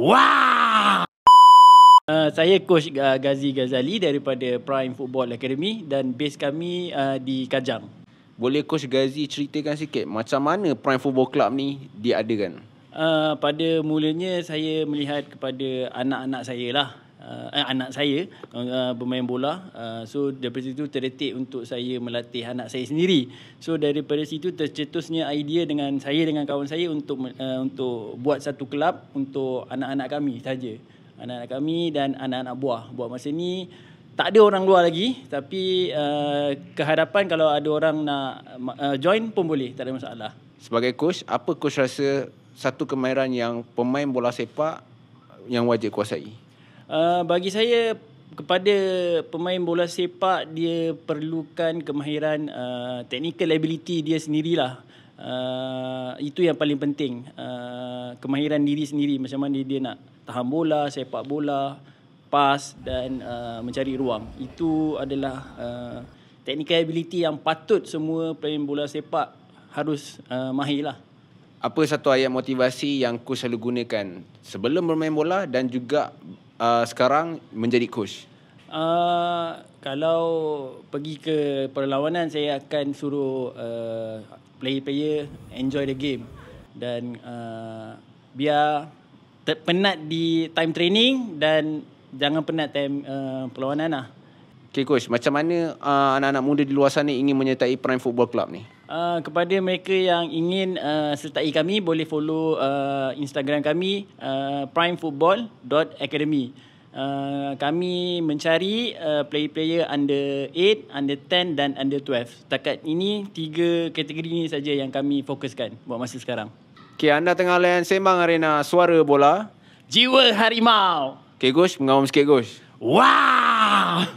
Wah! Saya Coach Ghazi Ghazali daripada Prime Football Academy dan base kami di Kajang. Boleh Coach Ghazi ceritakan sikit macam mana Prime Football Club ni diadakan? Pada mulanya saya melihat kepada anak-anak saya lah. Anak saya bermain bola. So daripada situ terdetik untuk saya melatih anak saya sendiri. So daripada situ tercetusnya idea dengan kawan saya untuk buat satu kelab untuk anak-anak kami saja. Anak-anak kami dan anak-anak buah. Buat masa ni tak ada orang luar lagi, tapi kehadapan kalau ada orang nak join pun boleh, tak ada masalah. Sebagai coach, apa coach rasa satu kemahiran yang pemain bola sepak yang wajib kuasai? Bagi saya, kepada pemain bola sepak, dia perlukan kemahiran technical ability dia sendirilah. Itu yang paling penting. Kemahiran diri sendiri, macam mana dia nak tahan bola, sepak bola, pas dan mencari ruang. Itu adalah technical ability yang patut semua pemain bola sepak harus mahir lah. Apa satu ayat motivasi yang coach selalu gunakan sebelum bermain bola dan juga sekarang menjadi coach? Kalau pergi ke perlawanan, saya akan suruh player-player enjoy the game dan biar penat di time training dan jangan penat time perlawanan lah. Okay coach, macam mana anak-anak muda di luar sana ingin menyertai Prime Football Club ni? Kepada mereka yang ingin sertai kami, boleh follow Instagram kami primefootball.academy. Kami mencari player-player under 8, under 10 dan under 12. Setakat ini 3 kategori ini saja yang kami fokuskan buat masa sekarang. Okay, anda tengah layan Sembang Arena Suara Bola, Jiwa Harimau. Okay coach, mengawam sikit coach. Wow!